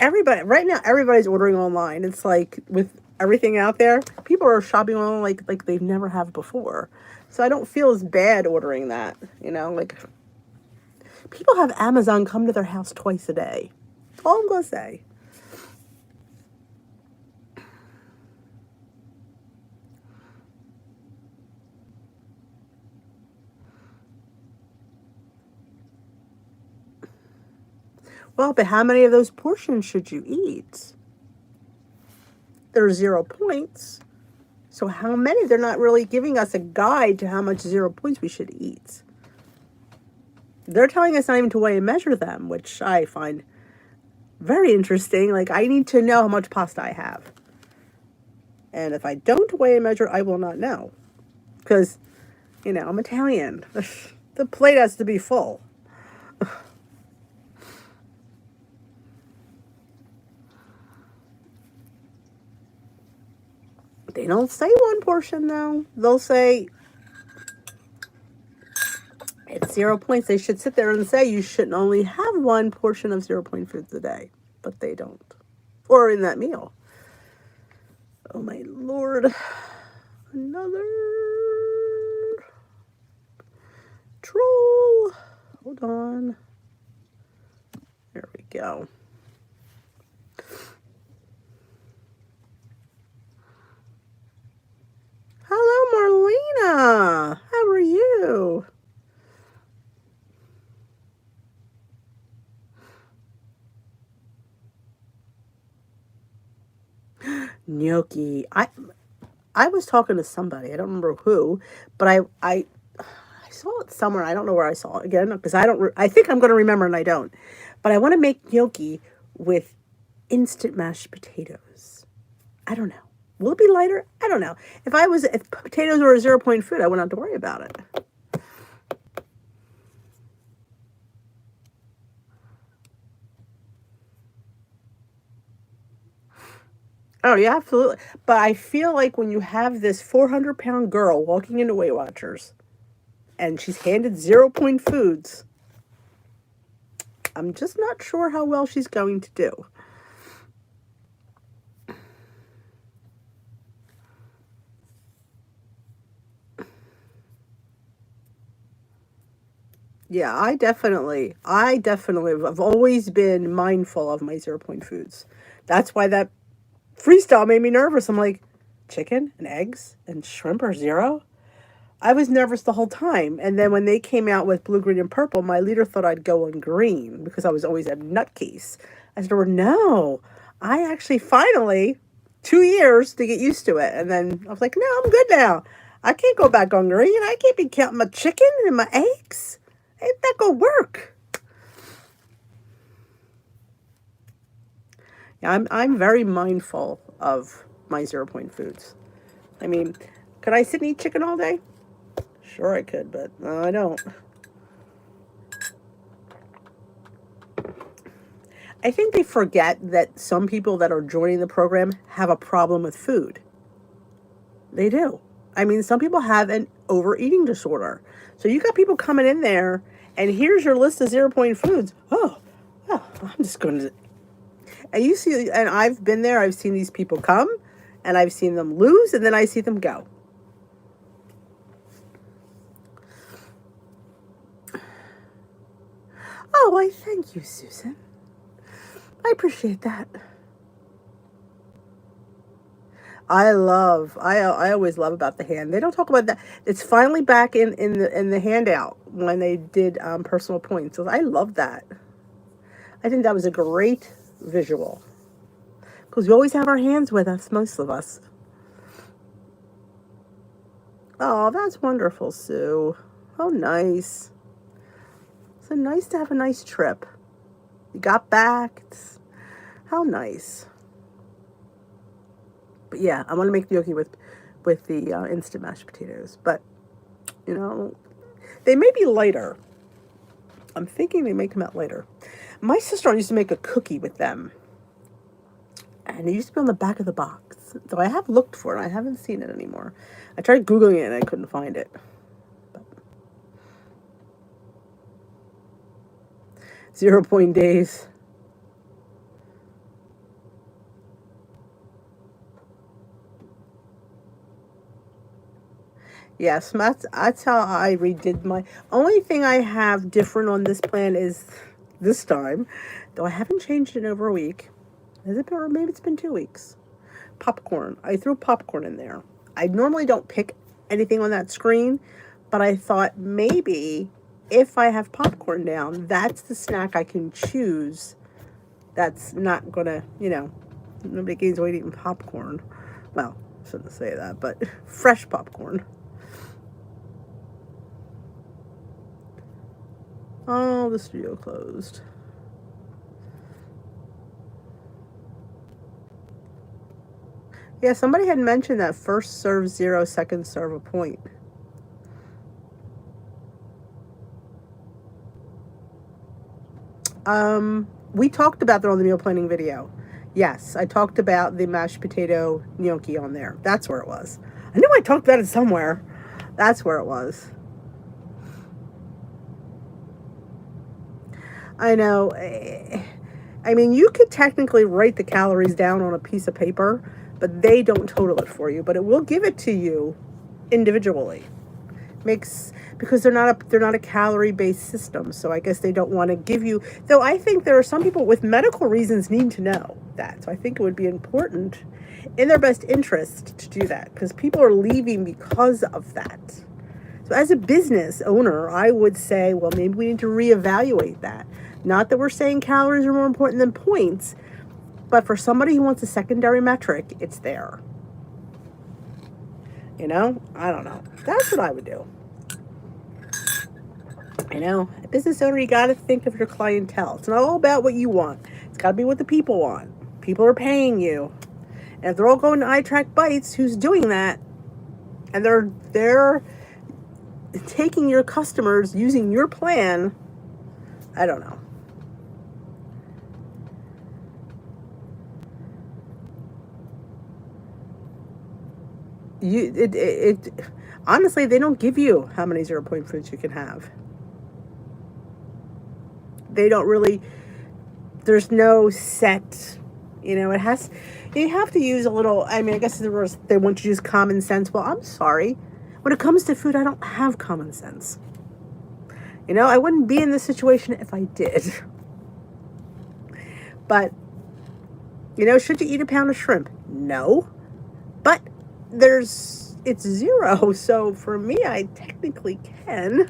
right now, everybody's ordering online. It's like, with everything out there, people are shopping online like they've never have before. So I don't feel as bad ordering that, you know, like, people have Amazon come to their house twice a day. That's all I'm gonna say. Well, but how many of those portions should you eat? There's 0 points. So how many? They're not really giving us a guide to how much 0 points we should eat. They're telling us not even to weigh and measure them, which I find very interesting. Like, I need to know how much pasta I have. And if I don't weigh and measure, I will not know. Because You know, I'm Italian. The plate has to be full. They don't say one portion though. They'll say it's 0 points. They should sit there and say you shouldn't only have one portion of 0 point foods a day, but they don't. Or in that meal. Oh my lord. Another troll. Hold on. There we go. Hello, Marlena. How are you? Gnocchi. I was talking to somebody. I don't remember who, but I saw it somewhere. I don't know where I saw it again because I don't. I think I'm going to remember and I don't. But I want to make gnocchi with instant mashed potatoes. I don't know. Will it be lighter? I don't know. If potatoes were a 0 point food, I wouldn't have to worry about it. Oh, yeah, absolutely. But I feel like when you have this 400-pound girl walking into Weight Watchers and she's handed 0 point foods, I'm just not sure how well she's going to do. Yeah, I definitely have always been mindful of my 0 point foods. That's why that freestyle made me nervous. I'm like, chicken and eggs and shrimp are zero? I was nervous the whole time. And then when they came out with blue, green, and purple, my leader thought I'd go on green because I was always a nutcase. I said, well, no, I actually finally, 2 years to get used to it. And then I was like, no, I'm good now. I can't go back on green. I can't be counting my chicken and my eggs. Ain't that gonna work? Yeah, I'm very mindful of my 0 point foods. I mean, could I sit and eat chicken all day? Sure, I could, but I don't. I think they forget that some people that are joining the program have a problem with food. They do. I mean, some people have an overeating disorder. So you got people coming in there, and here's your list of 0 point foods. Oh, I'm just going to. And you see, and I've been there. I've seen these people come, and I've seen them lose, and then I see them go. Oh, I thank you, Susan. I appreciate that. I always love about the hand. They don't talk about that. It's finally back in the handout when they did personal points. So I love that. I think that was a great visual because we always have our hands with us, most of us. Oh, that's wonderful, Sue. Oh, nice. So nice to have a nice trip. You got back. How nice. But yeah, I want to make gnocchi with the instant mashed potatoes. But you know, they may be lighter. I'm thinking they may come out later. My sister used to make a cookie with them, and it used to be on the back of the box. So I have looked for it. I haven't seen it anymore. I tried Googling it and I couldn't find it. But 0 point days. Yes, that's how I redid my. Only thing I have different on this plan is this time, though I haven't changed it in over a week. Has it been, or maybe it's been 2 weeks? Popcorn. I threw popcorn in there. I normally don't pick anything on that screen, but I thought maybe if I have popcorn down, that's the snack I can choose. That's not gonna, nobody gains weight eating popcorn. Well, shouldn't say that, but fresh popcorn. Oh, the studio closed. Yeah, somebody had mentioned that first serve 0, second serve a point. We talked about that on the meal planning video. Yes, I talked about the mashed potato gnocchi on there. That's where it was. I knew I talked about it somewhere. That's where it was. I know. I mean, you could technically write the calories down on a piece of paper, but they don't total it for you. But it will give it to you individually. Makes because they're not a calorie based system. So I guess they don't want to give you. Though I think there are some people with medical reasons need to know that. So I think it would be important, in their best interest, to do that because people are leaving because of that. So as a business owner, I would say, well, maybe we need to reevaluate that. Not that we're saying calories are more important than points, but for somebody who wants a secondary metric, it's there. I don't know. That's what I would do. A business owner, you got to think of your clientele. It's not all about what you want. It's got to be what the people want. People are paying you. And if they're all going to iTrack Bites, who's doing that? And they're taking your customers using your plan. I don't know. Honestly, they don't give you how many 0-point foods you can have. They don't really, there's no set, you have to use a little, I mean, I guess they want you to use common sense. Well, I'm sorry. When it comes to food, I don't have common sense. I wouldn't be in this situation if I did. But, should you eat a pound of shrimp? No. But it's 0. So for me, I technically can.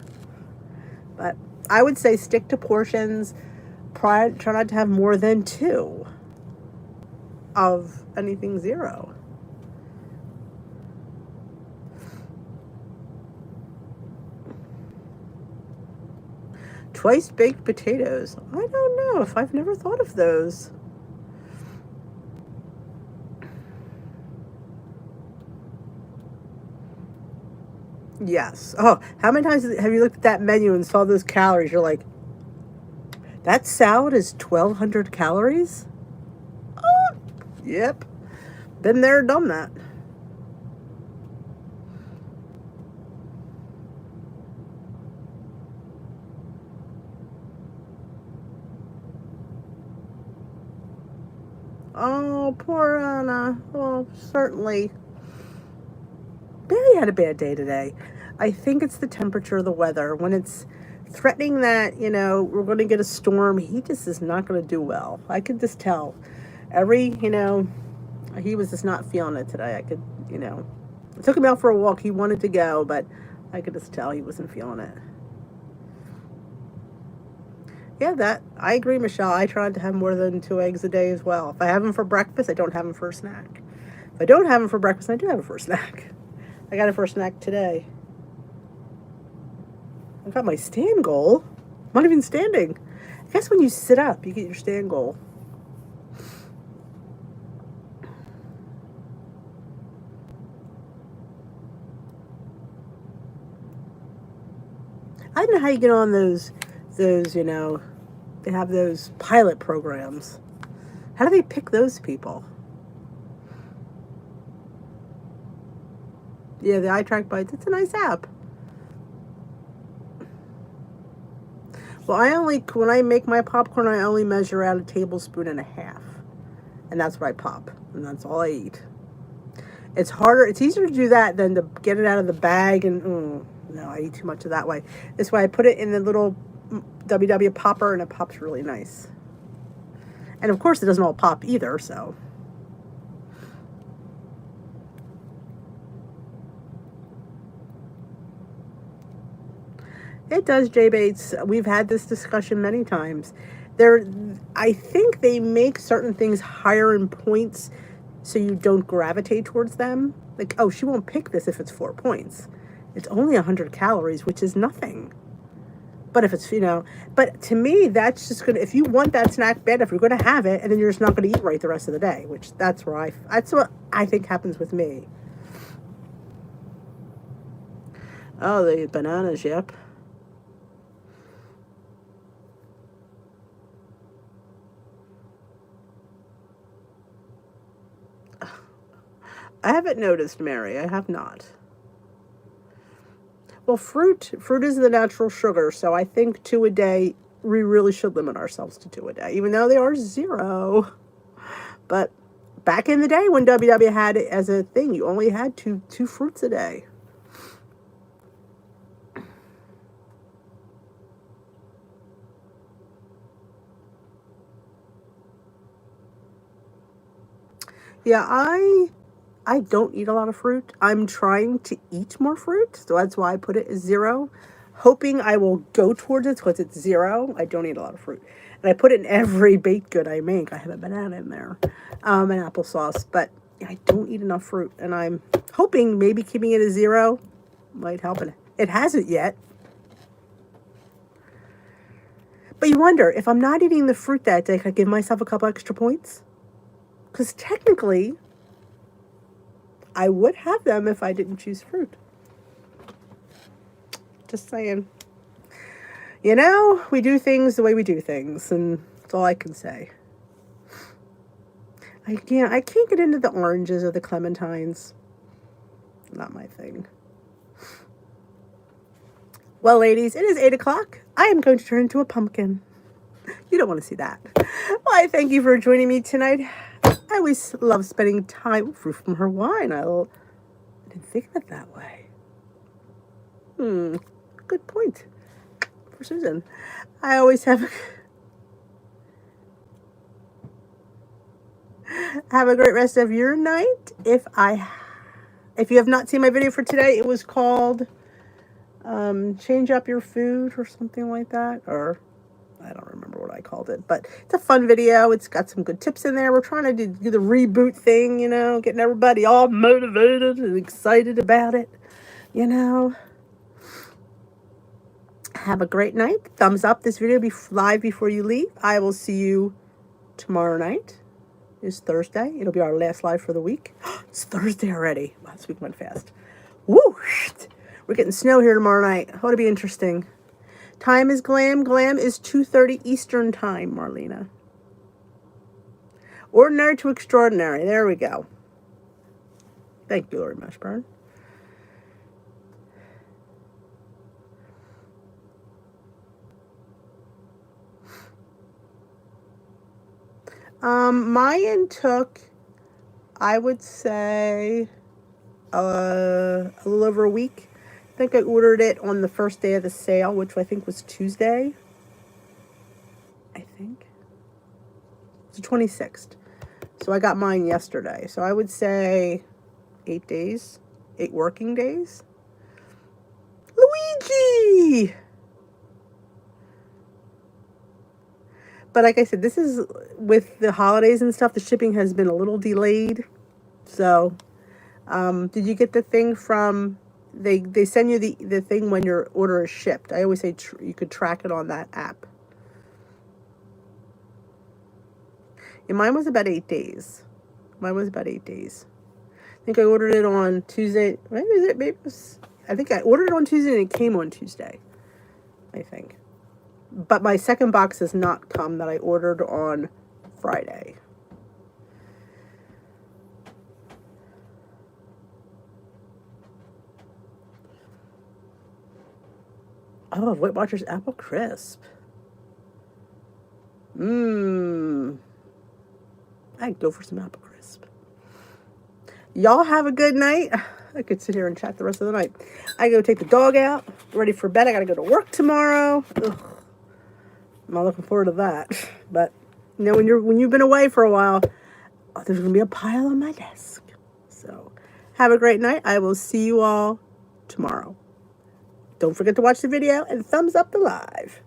But I would say stick to portions. Try not to have more than 2 of anything 0. Twice baked potatoes. I don't know if I've never thought of those. Yes. Oh, how many times have you looked at that menu and saw those calories? You're like, that salad is 1,200 calories? Oh, yep. Been there, done that. Oh, poor Anna. Well, certainly. Bailey had a bad day today. I think it's the temperature, the weather. When it's threatening that, we're going to get a storm, he just is not going to do well. I could just tell. He was just not feeling it today. I took him out for a walk. He wanted to go, but I could just tell he wasn't feeling it. Yeah, I agree, Michelle. I try to have more than 2 eggs a day as well. If I have them for breakfast, I don't have them for a snack. If I don't have them for breakfast, I do have them for a snack. I got it for a snack today. I got my stand goal. I'm not even standing. I guess when you sit up, you get your stand goal. I don't know how you get on those, they have those pilot programs. How do they pick those people? Yeah, the iTrack Bites, it's a nice app. Well, when I make my popcorn, I only measure out 1.5 tablespoons. And that's what I pop. And that's all I eat. It's easier to do that than to get it out of the bag and, no, I eat too much of that way. This way I put it in the little WW popper and it pops really nice. And of course it doesn't all pop either, so. It does, Jay Bates. We've had this discussion many times. I think they make certain things higher in points so you don't gravitate towards them. Like, oh, she won't pick this if it's 4 points. It's only 100 calories, which is nothing. But if it's, but to me, that's just if you want that snack bad, if you're going to have it, and then you're just not going to eat right the rest of the day, that's what I think happens with me. Oh, the bananas, yep. Oh, the bananas, yep. Oh, I haven't noticed, Mary. I have not. Well, fruit is the natural sugar, so I think 2 a day, we really should limit ourselves to 2 a day, even though they are 0. But back in the day when WW had it as a thing, you only had two fruits a day. Yeah, I don't eat a lot of fruit. I'm trying to eat more fruit, so that's why I put it as 0, hoping I will go towards it because it's 0. I don't eat a lot of fruit. And I put it in every baked good I make. I have a banana in there, and applesauce, but I don't eat enough fruit, and I'm hoping maybe keeping it at 0 might help it. It hasn't yet. But you wonder, if I'm not eating the fruit that day, can I give myself a couple extra points? Because technically, I would have them if I didn't choose fruit. Just saying. You know, we do things the way we do things, and that's all I can say. I can't get into the oranges or the clementines. Not my thing. Well, ladies, it is 8 o'clock. I am going to turn into a pumpkin. You don't want to see that. Well, I thank you for joining me tonight. I always love spending time with fruit from her wine. I didn't think of it that way. Good point for Susan. I always have a great rest of your night. If you have not seen my video for today, it was called Change Up Your Food or something like that, or I don't remember what I called it, but it's a fun video. It's got some good tips in there. We're trying to do the reboot thing, you know, getting everybody all motivated and excited about it, you know. Have a great night. Thumbs up. This video will be live before you leave. I will see you tomorrow night. It's Thursday. It'll be our last live for the week. It's Thursday already. Wow, this week went fast. Woo! We're getting snow here tomorrow night. Oh, it'll be interesting. Time is glam. Glam is 2:30 Eastern time, Marlena. Ordinary to extraordinary. There we go. Thank you, Lori Mashburn. Mine took, I would say, a little over a week. I think I ordered it on the first day of the sale, which I think was Tuesday. I think. It's the 26th. So I got mine yesterday. So I would say 8 days. 8 working days. Luigi! But like I said, this is with the holidays and stuff, the shipping has been a little delayed. So, did you get the thing from, they send you the thing when your order is shipped. I always say you could track it on that app. And mine was about 8 days. I think I ordered it on Tuesday. I think I ordered it on Tuesday and it came on Tuesday, I think. But my second box has not come that I ordered on Friday. Oh, Weight Watchers Apple Crisp. I'd go for some Apple Crisp. Y'all have a good night. I could sit here and chat the rest of the night. I go take the dog out. Ready for bed. I got to go to work tomorrow. Ugh. I'm not looking forward to that. But, you know, when you've been away for a while, there's going to be a pile on my desk. So, have a great night. I will see you all tomorrow. Don't forget to watch the video and thumbs up the live.